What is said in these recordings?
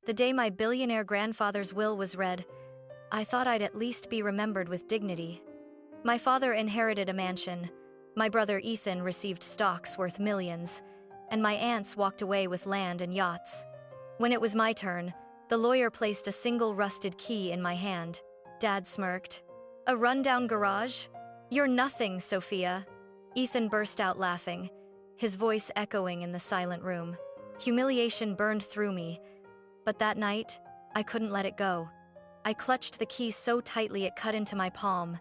The day my billionaire grandfather's will was read, I thought I'd at least be remembered with dignity. My father inherited a mansion, my brother Ethan received stocks worth millions, and my aunts walked away with land and yachts. When it was my turn, the lawyer placed a single rusted key in my hand. Dad smirked. A rundown garage? You're nothing, Sophia. Ethan burst out laughing, his voice echoing in the silent room. Humiliation burned through me, but that night, I couldn't let it go. I clutched the key so tightly it cut into my palm.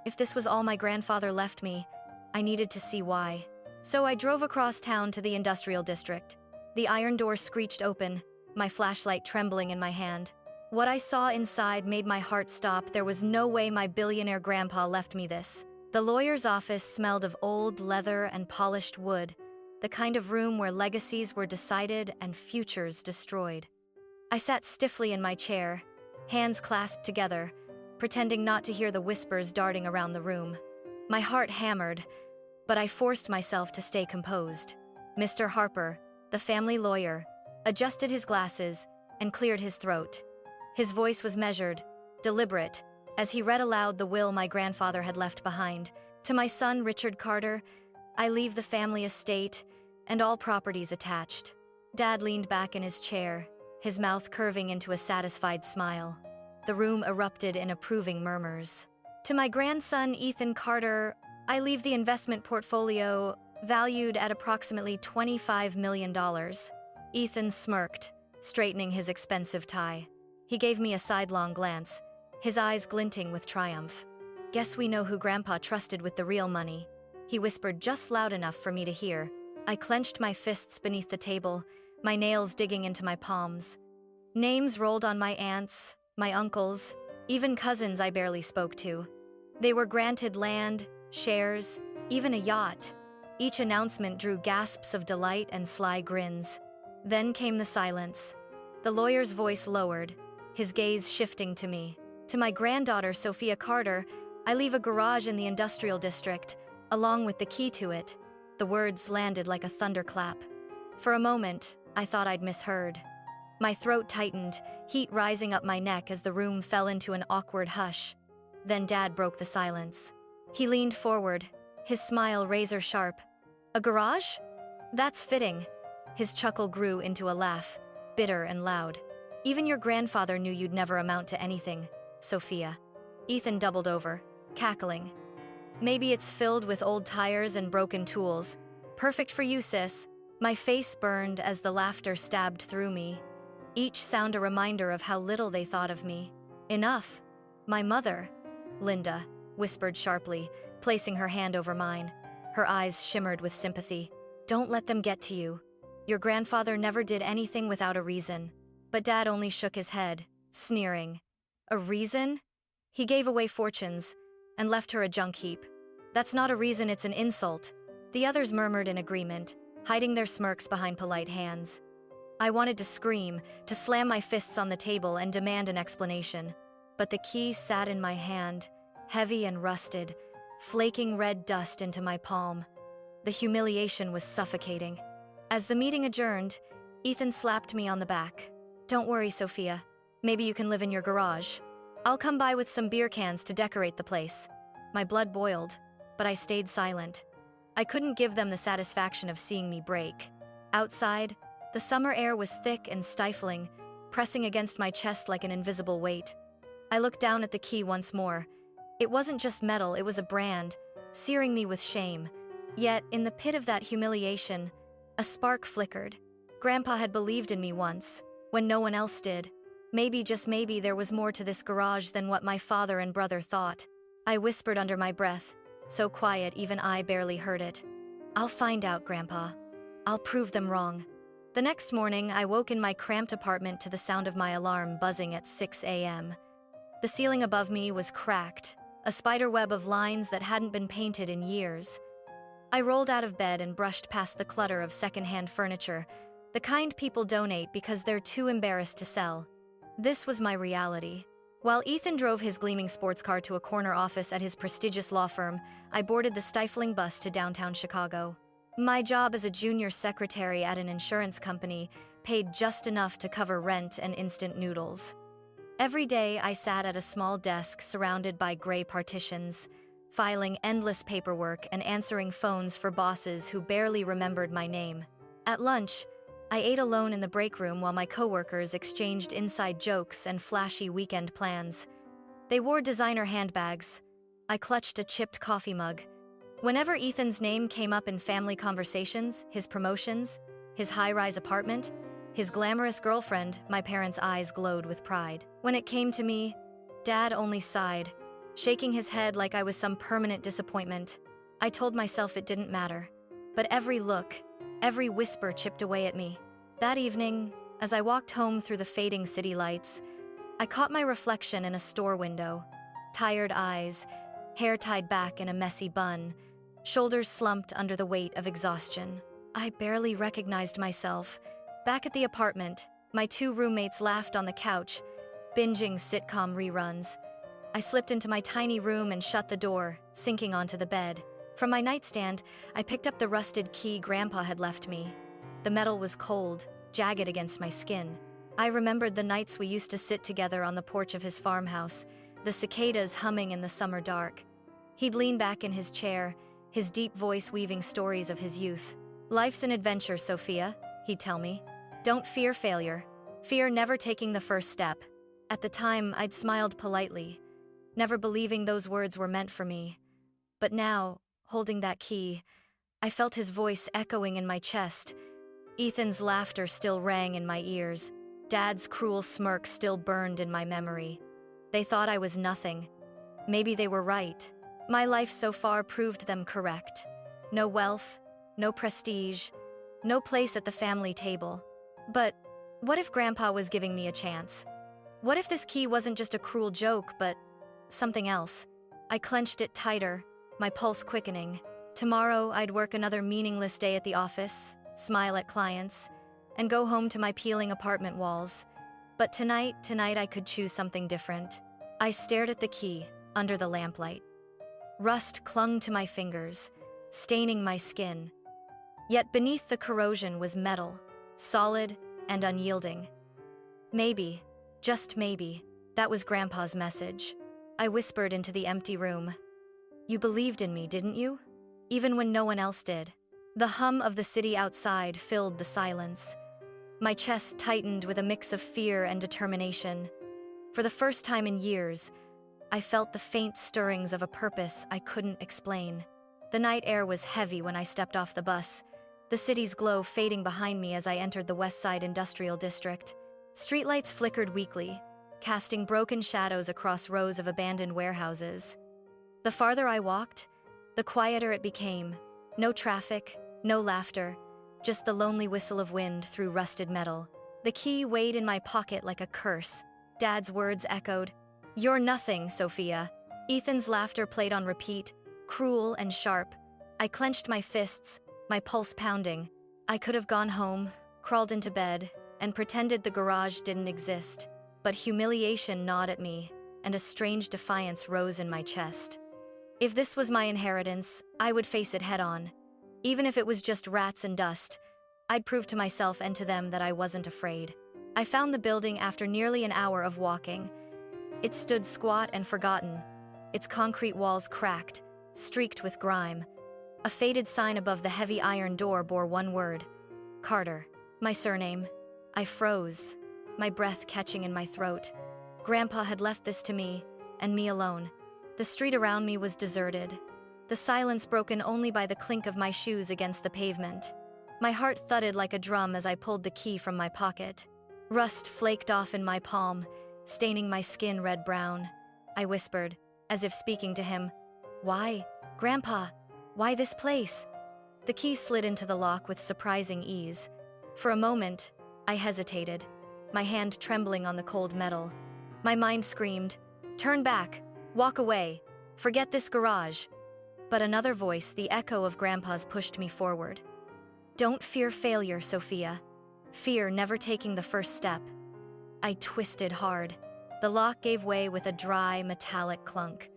If this was all my grandfather left me, I needed to see why. So I drove across town to the industrial district. The iron door screeched open, my flashlight trembling in my hand. What I saw inside made my heart stop. There was no way my billionaire grandpa left me this. The lawyer's office smelled of old leather and polished wood, the kind of room where legacies were decided and futures destroyed. I sat stiffly in my chair, hands clasped together, pretending not to hear the whispers darting around the room. My heart hammered, but I forced myself to stay composed. Mr. Harper, the family lawyer, adjusted his glasses and cleared his throat. His voice was measured, deliberate, as he read aloud the will my grandfather had left behind. To my son, Richard Carter, I leave the family estate and all properties attached. Dad leaned back in his chair, his mouth curving into a satisfied smile. The room erupted in approving murmurs. To my grandson, Ethan Carter, I leave the investment portfolio valued at approximately $25 million. Ethan smirked, straightening his expensive tie. He gave me a sidelong glance, his eyes glinting with triumph. Guess we know who Grandpa trusted with the real money. He whispered just loud enough for me to hear. I clenched my fists beneath the table, my nails digging into my palms. Names rolled on my aunts, my uncles, even cousins I barely spoke to. They were granted land, shares, even a yacht. Each announcement drew gasps of delight and sly grins. Then came the silence. The lawyer's voice lowered, his gaze shifting to me. To my granddaughter, Sophia Carter, I leave a garage in the industrial district, along with the key to it. The words landed like a thunderclap. For a moment, I thought I'd misheard. My throat tightened, heat rising up my neck as the room fell into an awkward hush. Then Dad broke the silence. He leaned forward, his smile razor-sharp. A garage? That's fitting. His chuckle grew into a laugh, bitter and loud. Even your grandfather knew you'd never amount to anything, Sophia. Ethan doubled over, cackling. Maybe it's filled with old tires and broken tools. Perfect for you, sis. My face burned as the laughter stabbed through me, each sound a reminder of how little they thought of me. Enough. My mother, Linda, whispered sharply, placing her hand over mine. Her eyes shimmered with sympathy. Don't let them get to you. Your grandfather never did anything without a reason. But Dad only shook his head, sneering. A reason? He gave away fortunes and left her a junk heap. That's not a reason, it's an insult. The others murmured in agreement, hiding their smirks behind polite hands. I wanted to scream, to slam my fists on the table and demand an explanation. But the key sat in my hand, heavy and rusted, flaking red dust into my palm. The humiliation was suffocating. As the meeting adjourned, Ethan slapped me on the back. Don't worry, Sophia. Maybe you can live in your garage. I'll come by with some beer cans to decorate the place. My blood boiled, but I stayed silent. I couldn't give them the satisfaction of seeing me break. Outside, the summer air was thick and stifling, pressing against my chest like an invisible weight. I looked down at the key once more. It wasn't just metal, it was a brand, searing me with shame. Yet, in the pit of that humiliation, a spark flickered. Grandpa had believed in me once, when no one else did. Maybe, just maybe, there was more to this garage than what my father and brother thought. I whispered under my breath, so quiet even I barely heard it. I'll find out, Grandpa. I'll prove them wrong. The next morning, I woke in my cramped apartment to the sound of my alarm buzzing at 6 a.m. The ceiling above me was cracked, a spiderweb of lines that hadn't been painted in years. I rolled out of bed and brushed past the clutter of secondhand furniture, the kind people donate because they're too embarrassed to sell. This was my reality. While Ethan drove his gleaming sports car to a corner office at his prestigious law firm, I boarded the stifling bus to downtown Chicago. My job as a junior secretary at an insurance company paid just enough to cover rent and instant noodles. Every day I sat at a small desk surrounded by gray partitions, filing endless paperwork and answering phones for bosses who barely remembered my name. At lunch, I ate alone in the break room while my coworkers exchanged inside jokes and flashy weekend plans. They wore designer handbags. I clutched a chipped coffee mug. Whenever Ethan's name came up in family conversations, his promotions, his high-rise apartment, his glamorous girlfriend, my parents' eyes glowed with pride. When it came to me, Dad only sighed, shaking his head like I was some permanent disappointment. I told myself it didn't matter. But every look, every whisper chipped away at me. That evening, as I walked home through the fading city lights, I caught my reflection in a store window. Tired eyes, hair tied back in a messy bun, shoulders slumped under the weight of exhaustion. I barely recognized myself. Back at the apartment, my two roommates laughed on the couch, binging sitcom reruns. I slipped into my tiny room and shut the door, sinking onto the bed. From my nightstand, I picked up the rusted key Grandpa had left me. The metal was cold, jagged against my skin. I remembered the nights we used to sit together on the porch of his farmhouse, the cicadas humming in the summer dark. He'd lean back in his chair, his deep voice weaving stories of his youth. "Life's an adventure, Sophia," he'd tell me. "Don't fear failure. Fear never taking the first step." At the time, I'd smiled politely, never believing those words were meant for me. But now, holding that key, I felt his voice echoing in my chest. Ethan's laughter still rang in my ears. Dad's cruel smirk still burned in my memory. They thought I was nothing. Maybe they were right. My life so far proved them correct. No wealth, no prestige, no place at the family table. But what if Grandpa was giving me a chance? What if this key wasn't just a cruel joke, but something else? I clenched it tighter, my pulse quickening. Tomorrow, I'd work another meaningless day at the office, smile at clients, and go home to my peeling apartment walls. But tonight I could choose something different. I stared at the key, under the lamplight. Rust clung to my fingers, staining my skin. Yet beneath the corrosion was metal, solid and unyielding. Maybe, just maybe, that was Grandpa's message. I whispered into the empty room. "You believed in me, didn't you? Even when no one else did." The hum of the city outside filled the silence. My chest tightened with a mix of fear and determination. For the first time in years, I felt the faint stirrings of a purpose I couldn't explain. The night air was heavy when I stepped off the bus, the city's glow fading behind me as I entered the West Side Industrial District. Streetlights flickered weakly, casting broken shadows across rows of abandoned warehouses. The farther I walked, the quieter it became. No traffic, no laughter, just the lonely whistle of wind through rusted metal. The key weighed in my pocket like a curse. Dad's words echoed, "You're nothing, Sophia." Ethan's laughter played on repeat, cruel and sharp. I clenched my fists, my pulse pounding. I could have gone home, crawled into bed, and pretended the garage didn't exist. But humiliation gnawed at me, and a strange defiance rose in my chest. If this was my inheritance, I would face it head-on. Even if it was just rats and dust, I'd prove to myself and to them that I wasn't afraid. I found the building after nearly an hour of walking. It stood squat and forgotten, its concrete walls cracked, streaked with grime. A faded sign above the heavy iron door bore one word: Carter, my surname. I froze, my breath catching in my throat. Grandpa had left this to me, and me alone. The street around me was deserted, the silence broken only by the clink of my shoes against the pavement. My heart thudded like a drum as I pulled the key from my pocket. Rust flaked off in my palm, staining my skin red-brown. I whispered, as if speaking to him, "Why, Grandpa? Why this place?" The key slid into the lock with surprising ease. For a moment, I hesitated, my hand trembling on the cold metal. My mind screamed, "Turn back, walk away, forget this garage." But another voice, the echo of Grandpa's, pushed me forward. "Don't fear failure, Sophia. Fear never taking the first step." I twisted hard. The lock gave way with a dry, metallic clunk.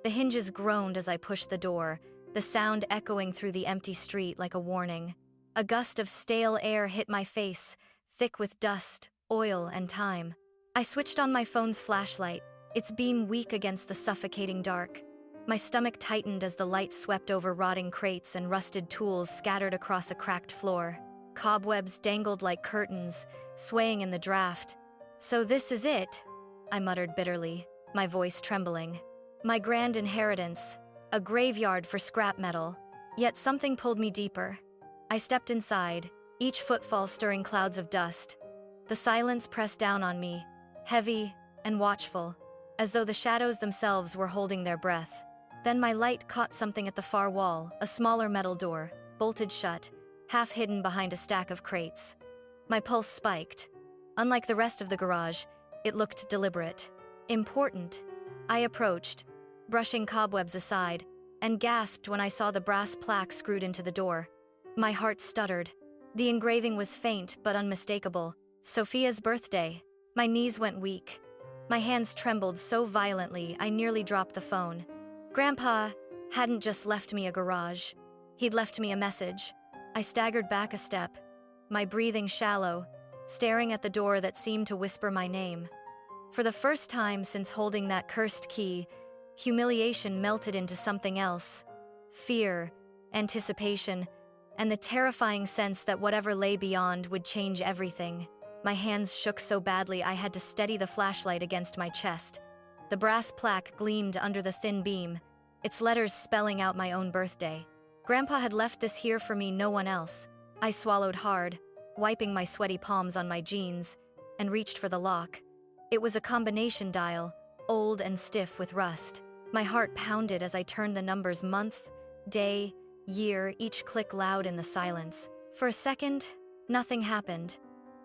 The hinges groaned as I pushed the door, the sound echoing through the empty street like a warning. A gust of stale air hit my face, thick with dust, oil, and time. I switched on my phone's flashlight, its beam weak against the suffocating dark. My stomach tightened as the light swept over rotting crates and rusted tools scattered across a cracked floor. Cobwebs dangled like curtains, swaying in the draft. "So this is it," I muttered bitterly, my voice trembling. My grand inheritance, a graveyard for scrap metal. Yet something pulled me deeper. I stepped inside, each footfall stirring clouds of dust. The silence pressed down on me, heavy and watchful, as though the shadows themselves were holding their breath. Then my light caught something at the far wall, a smaller metal door, bolted shut, half hidden behind a stack of crates. My pulse spiked. Unlike the rest of the garage, it looked deliberate, important. I approached, brushing cobwebs aside, and gasped when I saw the brass plaque screwed into the door. My heart stuttered. The engraving was faint but unmistakable. Sophia's birthday. My knees went weak. My hands trembled so violently I nearly dropped the phone. Grandpa hadn't just left me a garage. He'd left me a message. I staggered back a step, my breathing shallow, staring at the door that seemed to whisper my name. For the first time since holding that cursed key, humiliation melted into something else. Fear, anticipation, and the terrifying sense that whatever lay beyond would change everything. My hands shook so badly I had to steady the flashlight against my chest. The brass plaque gleamed under the thin beam, its letters spelling out my own birthday. Grandpa had left this here for me, no one else. I swallowed hard, wiping my sweaty palms on my jeans, and reached for the lock. It was a combination dial, old and stiff with rust. My heart pounded as I turned the numbers month, day, year, each click loud in the silence. For a second, nothing happened.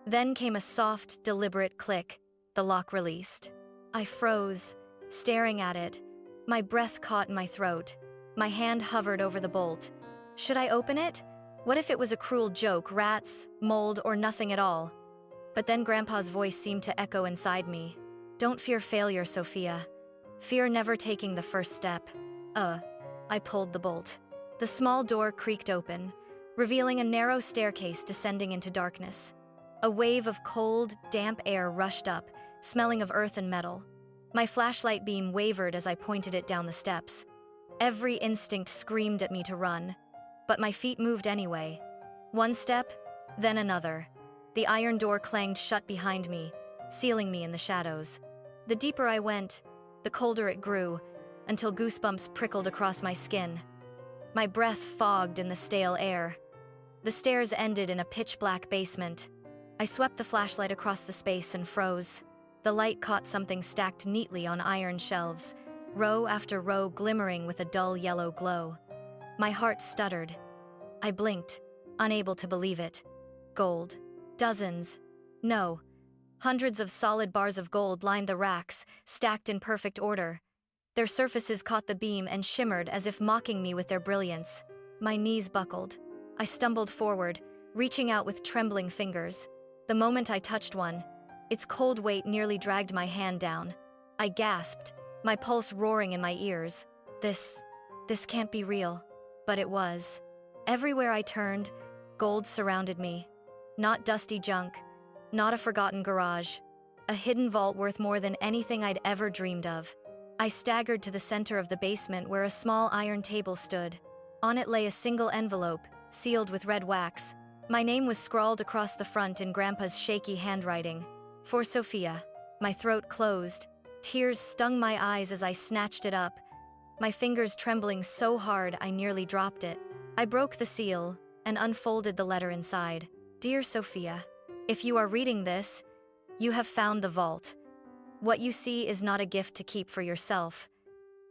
Then came a soft, deliberate click. The lock released. I froze, staring at it. My breath caught in my throat. My hand hovered over the bolt. Should I open it? What if it was a cruel joke, rats, mold, or nothing at all? But then Grandpa's voice seemed to echo inside me. Don't fear failure, Sophia. Fear never taking the first step. I pulled the bolt. The small door creaked open, revealing a narrow staircase descending into darkness. A wave of cold, damp air rushed up, smelling of earth and metal. My flashlight beam wavered as I pointed it down the steps. Every instinct screamed at me to run, but my feet moved anyway. One step, then another. The iron door clanged shut behind me, sealing me in the shadows. The deeper I went, the colder it grew, until goosebumps prickled across my skin. My breath fogged in the stale air. The stairs ended in a pitch-black basement. I swept the flashlight across the space and froze. The light caught something stacked neatly on iron shelves, row after row glimmering with a dull yellow glow. My heart stuttered. I blinked, unable to believe it. Gold. Dozens. No. Hundreds of solid bars of gold lined the racks, stacked in perfect order. Their surfaces caught the beam and shimmered as if mocking me with their brilliance. My knees buckled. I stumbled forward, reaching out with trembling fingers. The moment I touched one, its cold weight nearly dragged my hand down. I gasped, my pulse roaring in my ears. This can't be real. But it was. Everywhere I turned, gold surrounded me. Not dusty junk, not a forgotten garage. A hidden vault worth more than anything I'd ever dreamed of. I staggered to the center of the basement where a small iron table stood. On it lay a single envelope, sealed with red wax. My name was scrawled across the front in Grandpa's shaky handwriting. For Sophia. My throat closed. Tears stung my eyes as I snatched it up, my fingers trembling so hard I nearly dropped it. I broke the seal and unfolded the letter inside. Dear Sophia, if you are reading this, you have found the vault. What you see is not a gift to keep for yourself.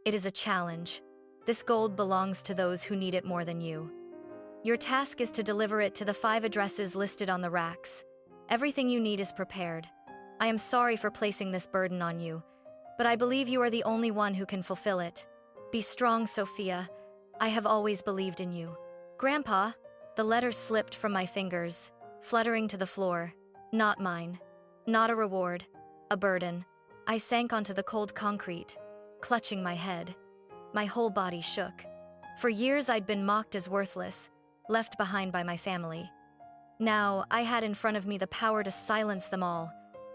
It is a challenge. This gold belongs to those who need it more than you. Your task is to deliver it to the 5 addresses listed on the racks. Everything you need is prepared. I am sorry for placing this burden on you, but I believe you are the only one who can fulfill it. Be strong, Sophia. I have always believed in you. Grandpa, the letter slipped from my fingers, fluttering to the floor. Not mine. Not a reward. A burden. I sank onto the cold concrete, clutching my head. My whole body shook. For years I'd been mocked as worthless, left behind by my family. Now, I had in front of me the power to silence them all,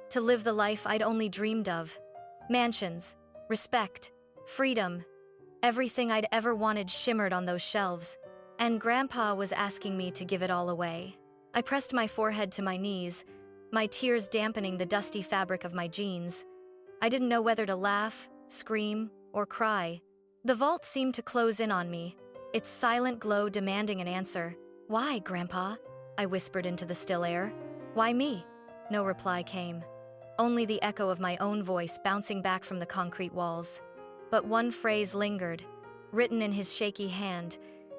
to live the life I'd only dreamed of. Mansions, respect, freedom, everything I'd ever wanted shimmered on those shelves, and Grandpa was asking me to give it all away. I pressed my forehead to my knees, my tears dampening the dusty fabric of my jeans. I didn't know whether to laugh, scream, or cry. The vault seemed to close in on me, its silent glow demanding an answer. "Why, Grandpa?" I whispered into the still air. "Why me?" No reply came. Only the echo of my own voice bouncing back from the concrete walls. But one phrase lingered, written in his shaky hand,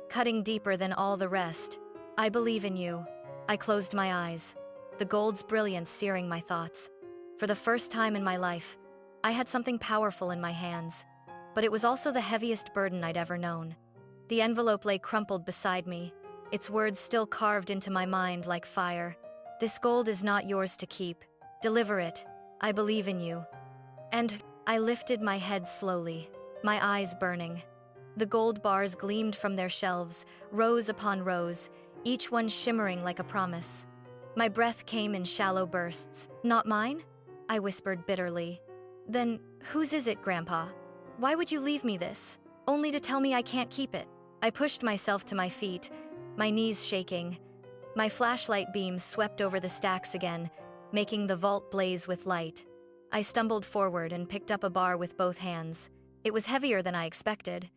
cutting deeper than all the rest. "I believe in you." I closed my eyes, the gold's brilliance searing my thoughts. For the first time in my life, I had something powerful in my hands, but it was also the heaviest burden I'd ever known. The envelope lay crumpled beside me, its words still carved into my mind like fire. "This gold is not yours to keep. Deliver it. I believe in you." And I lifted my head slowly, my eyes burning. The gold bars gleamed from their shelves, rows upon rows, each one shimmering like a promise. My breath came in shallow bursts. "Not mine?" I whispered bitterly. "Then whose is it, Grandpa? Why would you leave me this, only to tell me I can't keep it?" I pushed myself to my feet, my knees shaking. My flashlight beam swept over the stacks again, making the vault blaze with light. I stumbled forward and picked up a bar with both hands. It was heavier than I expected,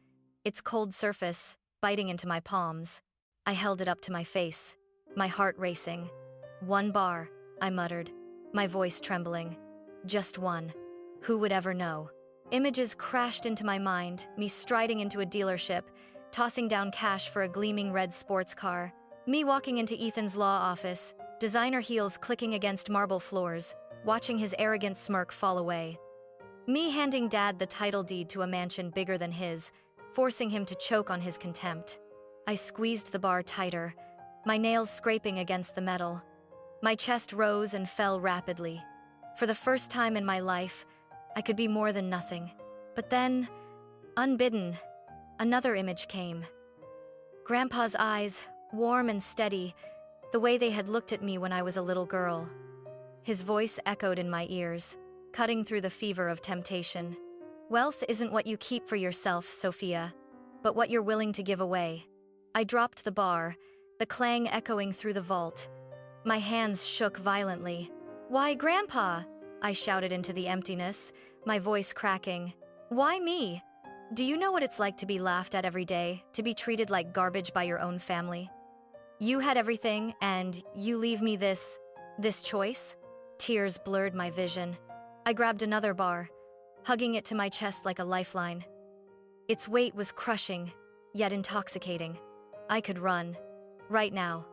its cold surface biting into my palms. I held it up to my face, my heart racing. "One bar," I muttered, my voice trembling. "Just one. Who would ever know?" Images crashed into my mind, me striding into a dealership, tossing down cash for a gleaming red sports car. Me walking into Ethan's law office, designer heels clicking against marble floors, watching his arrogant smirk fall away. Me handing Dad the title deed to a mansion bigger than his, forcing him to choke on his contempt. I squeezed the bar tighter, my nails scraping against the metal. My chest rose and fell rapidly. For the first time in my life, I could be more than nothing. But then, unbidden, another image came. Grandpa's eyes, warm and steady, the way they had looked at me when I was a little girl. His voice echoed in my ears, cutting through the fever of temptation. "Wealth isn't what you keep for yourself, Sophia, but what you're willing to give away." I dropped the bar, the clang echoing through the vault. My hands shook violently. "Why, Grandpa?" I shouted into the emptiness, my voice cracking. "Why me? Do you know what it's like to be laughed at every day, to be treated like garbage by your own family? You had everything, and you leave me this choice?" Tears blurred my vision. I grabbed another bar, hugging it to my chest like a lifeline. Its weight was crushing, yet intoxicating. I could run. Right now.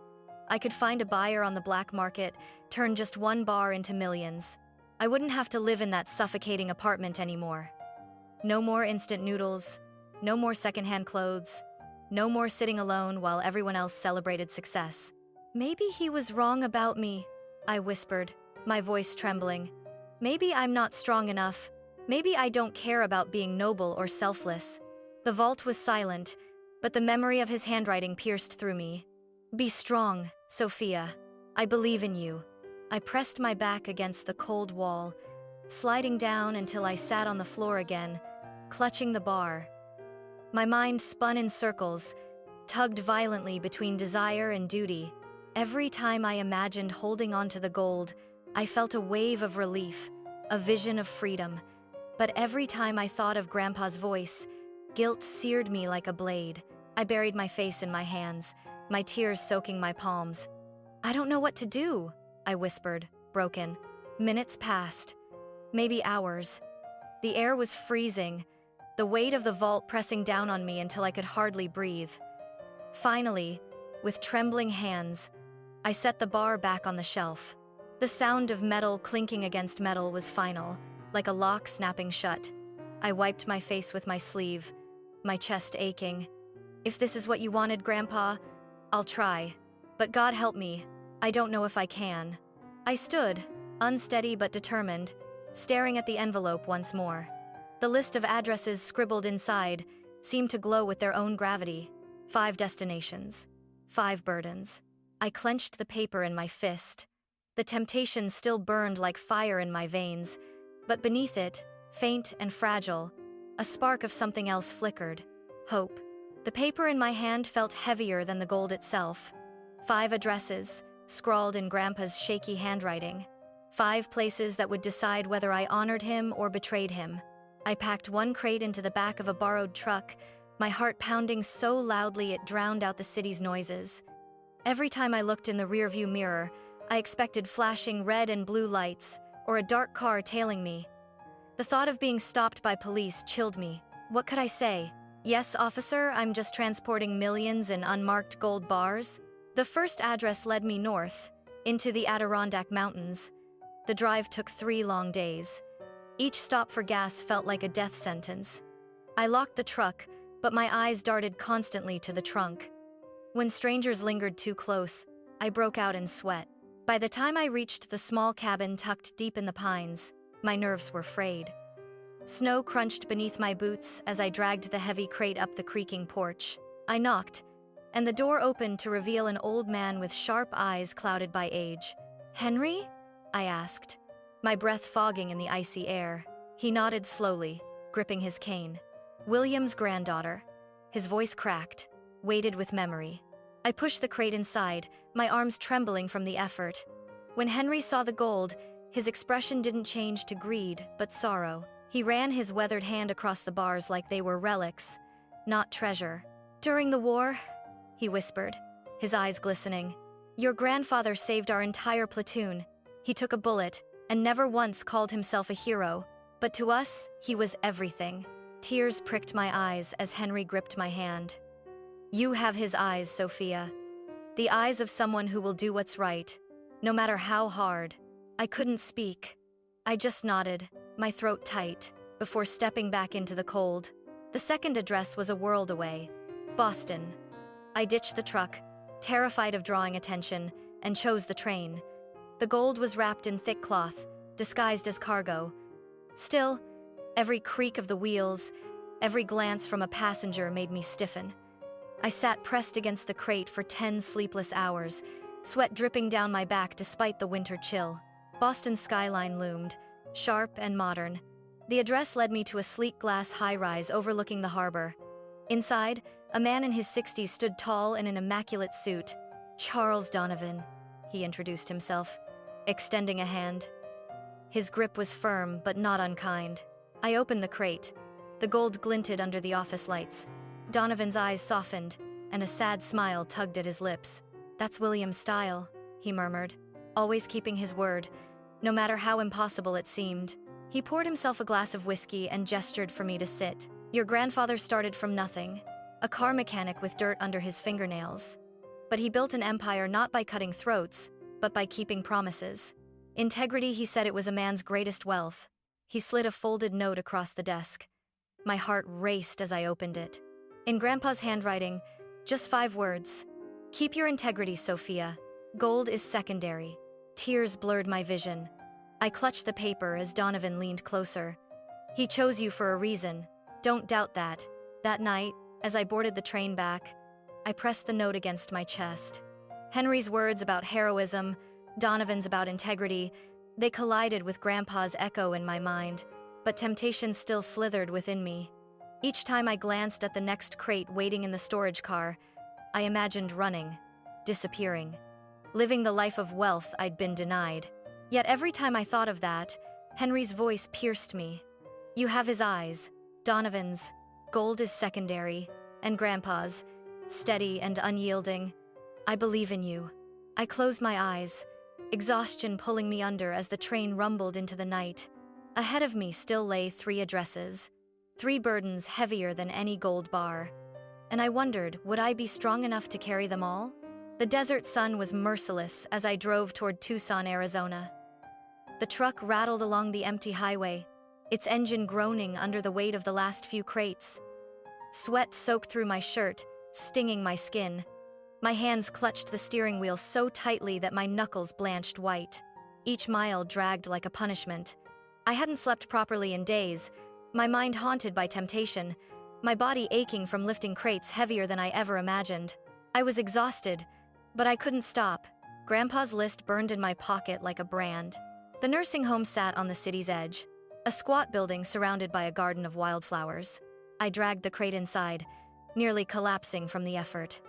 I could find a buyer on the black market, turn just one bar into millions. I wouldn't have to live in that suffocating apartment anymore. No more instant noodles, no more secondhand clothes, no more sitting alone while everyone else celebrated success. "Maybe he was wrong about me," I whispered, my voice trembling. "Maybe I'm not strong enough. Maybe I don't care about being noble or selfless." The vault was silent, but the memory of his handwriting pierced through me. "Be strong, Sophia. I believe in you." I pressed my back against the cold wall, sliding down until I sat on the floor again, clutching the bar. My mind spun in circles, tugged violently between desire and duty. Every time I imagined holding onto the gold, I felt a wave of relief, a vision of freedom. But every time I thought of Grandpa's voice, guilt seared me like a blade. I buried my face in my hands, my tears soaking my palms. "I don't know what to do," I whispered, broken. Minutes passed, maybe hours. The air was freezing, the weight of the vault pressing down on me until I could hardly breathe. Finally, with trembling hands, I set the bar back on the shelf. The sound of metal clinking against metal was final, like a lock snapping shut. I wiped my face with my sleeve, my chest aching. "If this is what you wanted, Grandpa, I'll try. But God help me, I don't know if I can." I stood, unsteady but determined, staring at the envelope once more. The list of addresses scribbled inside seemed to glow with their own gravity. 5 destinations, 5 burdens. I clenched the paper in my fist. The temptation still burned like fire in my veins, but beneath it, faint and fragile, a spark of something else flickered. Hope. The paper in my hand felt heavier than the gold itself. 5 addresses, scrawled in Grandpa's shaky handwriting. 5 places that would decide whether I honored him or betrayed him. I packed 1 crate into the back of a borrowed truck, my heart pounding so loudly it drowned out the city's noises. Every time I looked in the rearview mirror, I expected flashing red and blue lights, or a dark car tailing me. The thought of being stopped by police chilled me. What could I say? Yes, officer, I'm just transporting millions in unmarked gold bars. The first address led me north, into the Adirondack Mountains. The drive took 3 long days. Each stop for gas felt like a death sentence. I locked the truck, but my eyes darted constantly to the trunk. When strangers lingered too close, I broke out in sweat. By the time I reached the small cabin tucked deep in the pines, my nerves were frayed. Snow crunched beneath my boots as I dragged the heavy crate up the creaking porch. I knocked, and the door opened to reveal an old man with sharp eyes clouded by age. "Henry?" I asked, my breath fogging in the icy air. He nodded slowly, gripping his cane. "William's granddaughter." His voice cracked, weighted with memory. I pushed the crate inside, my arms trembling from the effort. When Henry saw the gold, his expression didn't change to greed, but sorrow. He ran his weathered hand across the bars like they were relics, not treasure. "During the war," he whispered, his eyes glistening, "your grandfather saved our entire platoon. He took a bullet, and never once called himself a hero, but to us, he was everything." Tears pricked my eyes as Henry gripped my hand. "You have his eyes, Sophia. The eyes of someone who will do what's right, no matter how hard." I couldn't speak. I just nodded, my throat tight, before stepping back into the cold. The second address was a world away. Boston. I ditched the truck, terrified of drawing attention, and chose the train. The gold was wrapped in thick cloth, disguised as cargo. Still, every creak of the wheels, every glance from a passenger made me stiffen. I sat pressed against the crate for 10 sleepless hours, sweat dripping down my back despite the winter chill. Boston's skyline loomed, sharp and modern. The address led me to a sleek glass high-rise overlooking the harbor. Inside, a man in his 60s stood tall in an immaculate suit. "Charles Donovan," he introduced himself, extending a hand. His grip was firm but not unkind. I opened the crate. The gold glinted under the office lights. Donovan's eyes softened, and a sad smile tugged at his lips. "That's William's style," he murmured, always keeping his word, no matter how impossible it seemed. He poured himself a glass of whiskey and gestured for me to sit. "Your grandfather started from nothing, a car mechanic with dirt under his fingernails. But he built an empire not by cutting throats, but by keeping promises. Integrity, he said, it was a man's greatest wealth." He slid a folded note across the desk. My heart raced as I opened it. In Grandpa's handwriting, just 5 words. "Keep your integrity, Sophia. Gold is secondary." Tears blurred my vision. I clutched the paper as Donovan leaned closer. "He chose you for a reason. Don't doubt that." That night, as I boarded the train back, I pressed the note against my chest. Henry's words about heroism, Donovan's about integrity, they collided with Grandpa's echo in my mind, but temptation still slithered within me. Each time I glanced at the next crate waiting in the storage car, I imagined running, disappearing, living the life of wealth I'd been denied. Yet every time I thought of that, Henry's voice pierced me. "You have his eyes, Donovan's. Gold is secondary, and Grandpa's, steady and unyielding. I believe in you." I closed my eyes, exhaustion pulling me under as the train rumbled into the night. Ahead of me still lay 3 addresses, 3 burdens heavier than any gold bar. And I wondered, would I be strong enough to carry them all? The desert sun was merciless as I drove toward Tucson, Arizona. The truck rattled along the empty highway, its engine groaning under the weight of the last few crates. Sweat soaked through my shirt, stinging my skin. My hands clutched the steering wheel so tightly that my knuckles blanched white. Each mile dragged like a punishment. I hadn't slept properly in days, my mind haunted by temptation, my body aching from lifting crates heavier than I ever imagined. I was exhausted, But I couldn't stop. Grandpa's list burned in my pocket like a brand. The nursing home sat on the city's edge, a squat building surrounded by a garden of wildflowers. I dragged the crate inside, nearly collapsing from the effort.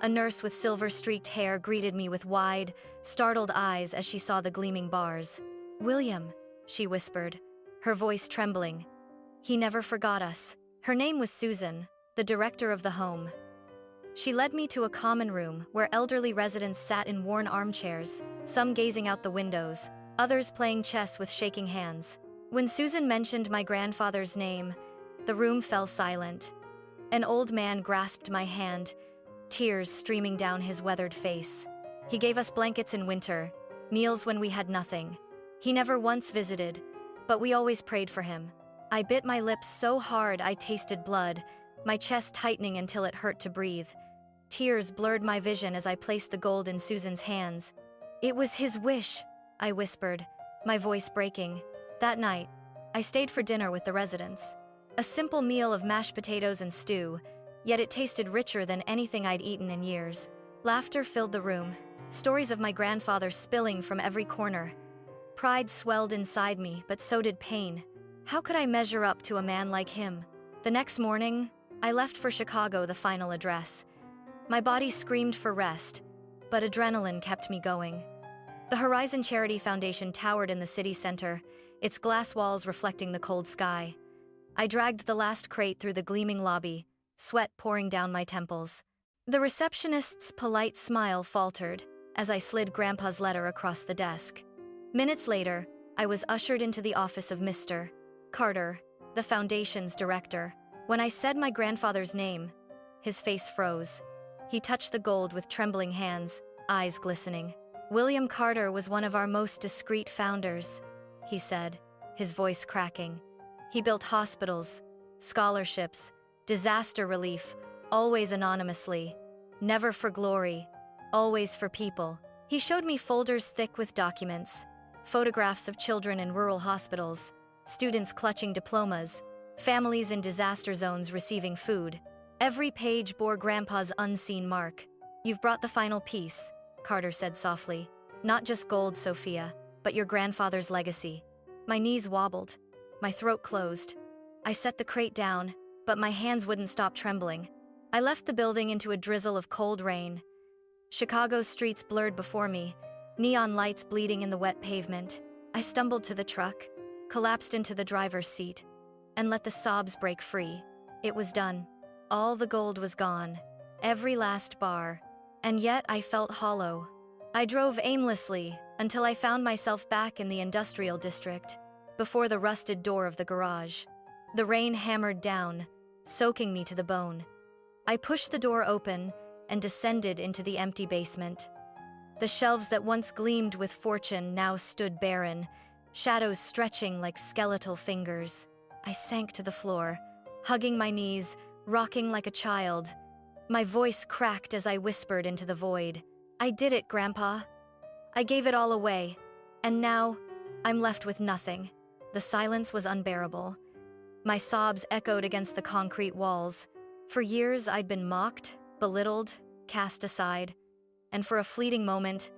A nurse with silver-streaked hair greeted me with wide, startled eyes as she saw the gleaming bars. "William," she whispered, her voice trembling. "He never forgot us." Her name was Susan, the director of the home. She led me to a common room where elderly residents sat in worn armchairs, some gazing out the windows, others playing chess with shaking hands. When Susan mentioned my grandfather's name, the room fell silent. An old man grasped my hand, tears streaming down his weathered face. He gave us blankets in winter, meals when we had nothing. He never once visited, but we always prayed for him. I bit my lips so hard I tasted blood, my chest tightening until it hurt to breathe. Tears blurred my vision as I placed the gold in Susan's hands. "It was his wish," I whispered, my voice breaking. That night, I stayed for dinner with the residents. A simple meal of mashed potatoes and stew, yet it tasted richer than anything I'd eaten in years. Laughter filled the room, stories of my grandfather spilling from every corner. Pride swelled inside me, but so did pain. How could I measure up to a man like him? The next morning, I left for Chicago, the final address. My body screamed for rest, but adrenaline kept me going. The Horizon Charity Foundation towered in the city center, its glass walls reflecting the cold sky. I dragged the last crate through the gleaming lobby, sweat pouring down my temples. The receptionist's polite smile faltered as I slid Grandpa's letter across the desk. Minutes later, I was ushered into the office of Mr. Carter, the foundation's director. When I said my grandfather's name, his face froze. He touched the gold with trembling hands, eyes glistening. "William Carter was one of our most discreet founders," he said, his voice cracking. "He built hospitals, scholarships, disaster relief, always anonymously. Never for glory, always for people." He showed me folders thick with documents, photographs of children in rural hospitals, students clutching diplomas, families in disaster zones receiving food. Every page bore Grandpa's unseen mark. "You've brought the final piece," Carter said softly. "Not just gold, Sophia, but your grandfather's legacy." My knees wobbled. My throat closed. I set the crate down, but my hands wouldn't stop trembling. I left the building into a drizzle of cold rain. Chicago's streets blurred before me, neon lights bleeding in the wet pavement. I stumbled to the truck, collapsed into the driver's seat, and let the sobs break free. It was done. All the gold was gone, every last bar, and yet I felt hollow. I drove aimlessly until I found myself back in the industrial district, before the rusted door of the garage. The rain hammered down, soaking me to the bone. I pushed the door open and descended into the empty basement. The shelves that once gleamed with fortune now stood barren, shadows stretching like skeletal fingers. I sank to the floor, hugging my knees, rocking like a child. My voice cracked as I whispered into the void. "I did it, Grandpa. I gave it all away, and now I'm left with nothing." The silence was unbearable. My sobs echoed against the concrete walls. For years I'd been mocked, belittled, cast aside, and for a fleeting moment,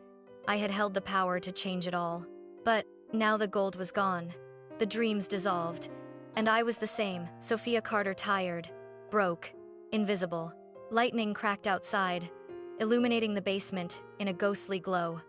I had held the power to change it all. But now the gold was gone, the dreams dissolved, and I was the same, Sophia Carter, tired, broke, invisible. Lightning cracked outside, illuminating the basement in a ghostly glow.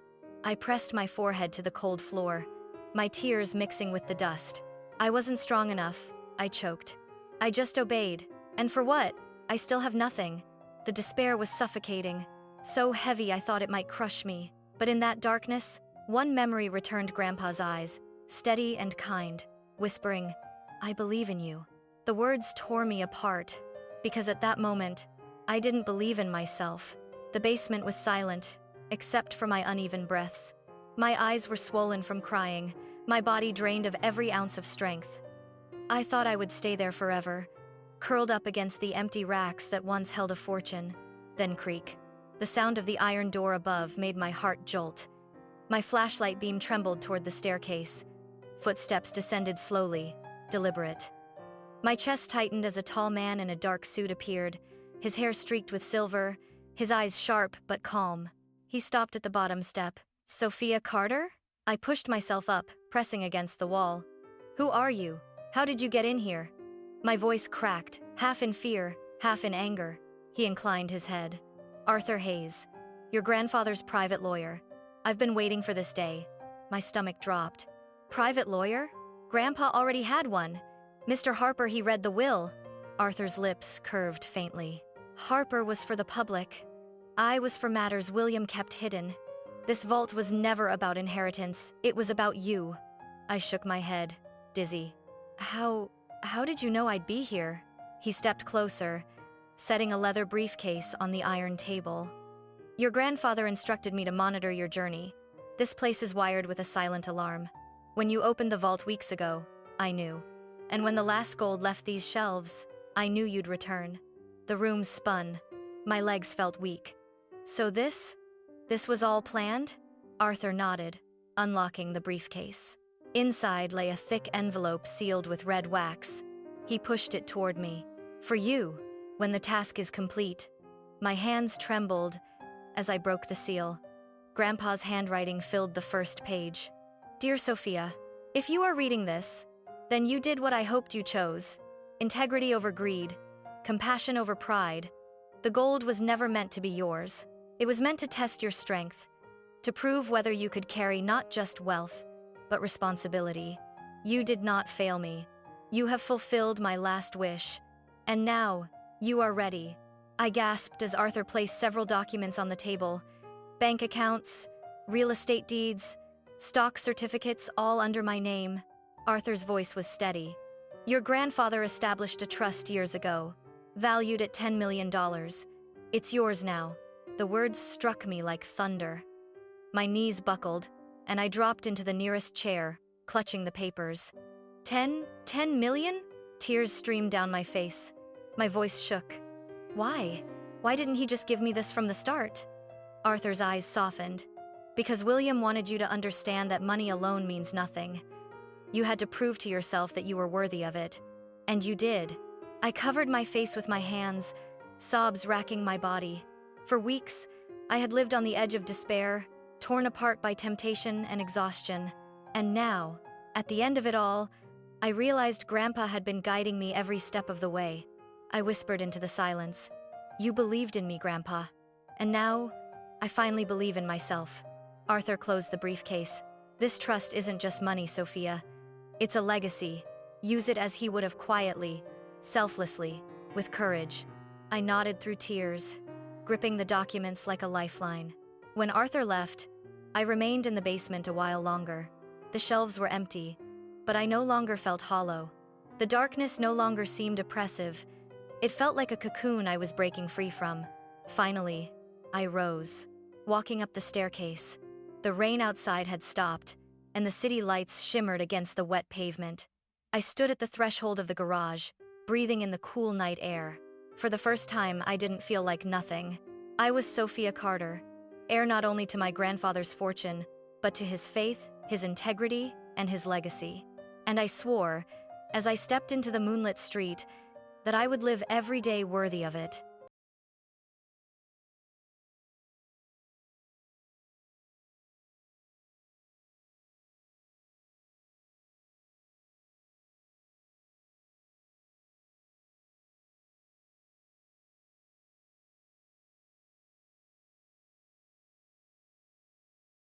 I pressed my forehead to the cold floor, my tears mixing with the dust. I wasn't strong enough, I choked. I just obeyed, and for what? I still have nothing. The despair was suffocating, so heavy I thought it might crush me. But in that darkness, one memory returned. Grandpa's eyes, steady and kind, whispering, "I believe in you." The words tore me apart, because at that moment, I didn't believe in myself. The basement was silent, except for my uneven breaths. My eyes were swollen from crying, my body drained of every ounce of strength. I thought I would stay there forever, curled up against the empty racks that once held a fortune. Then creak. The sound of the iron door above made my heart jolt. My flashlight beam trembled toward the staircase. Footsteps descended slowly, deliberate. My chest tightened as a tall man in a dark suit appeared, his hair streaked with silver, his eyes sharp but calm. He stopped at the bottom step. Sophia Carter? I pushed myself up, pressing against the wall. Who are you? How did you get in here? My voice cracked, half in fear, half in anger. He inclined his head. Arthur Hayes, your grandfather's private lawyer. I've been waiting for this day. My stomach dropped. Private lawyer? Grandpa already had one. Mr. Harper, he read the will. Arthur's lips curved faintly. Harper was for the public. I was for matters William kept hidden. This vault was never about inheritance. It was about you. I shook my head, dizzy. How did you know I'd be here? He stepped closer, setting a leather briefcase on the iron table. Your grandfather instructed me to monitor your journey. This place is wired with a silent alarm. When you opened the vault weeks ago, I knew. And when the last gold left these shelves, I knew you'd return. The room spun. My legs felt weak. So this was all planned? Arthur nodded, unlocking the briefcase. Inside lay a thick envelope sealed with red wax. He pushed it toward me. For you, when the task is complete. My hands trembled as I broke the seal. Grandpa's handwriting filled the first page. Dear Sophia, if you are reading this, then you did what I hoped you chose. Integrity over greed, compassion over pride. The gold was never meant to be yours. It was meant to test your strength, to prove whether you could carry not just wealth, but responsibility. You did not fail me. You have fulfilled my last wish. And now, you are ready. I gasped as Arthur placed several documents on the table. Bank accounts, real estate deeds, stock certificates, all under my name. Arthur's voice was steady. Your grandfather established a trust years ago, valued at $10 million. It's yours now. The words struck me like thunder. My knees buckled, and I dropped into the nearest chair, clutching the papers. 10 million? Tears streamed down my face. My voice shook. Why? Why didn't he just give me this from the start? Arthur's eyes softened. Because William wanted you to understand that money alone means nothing. You had to prove to yourself that you were worthy of it. And you did. I covered my face with my hands, sobs racking my body. For weeks, I had lived on the edge of despair, torn apart by temptation and exhaustion. And now, at the end of it all, I realized Grandpa had been guiding me every step of the way. I whispered into the silence. You believed in me, Grandpa. And now, I finally believe in myself. Arthur closed the briefcase. This trust isn't just money, Sophia. It's a legacy. Use it as he would have quietly, selflessly, with courage. I nodded through tears, gripping the documents like a lifeline. When Arthur left, I remained in the basement a while longer. The shelves were empty, but I no longer felt hollow. The darkness no longer seemed oppressive. It felt like a cocoon I was breaking free from. Finally, I rose, walking up the staircase. The rain outside had stopped, and the city lights shimmered against the wet pavement. I stood at the threshold of the garage, breathing in the cool night air. For the first time, I didn't feel like nothing. I was Sophia Carter, heir not only to my grandfather's fortune, but to his faith, his integrity, and his legacy. And I swore, as I stepped into the moonlit street, that I would live every day worthy of it.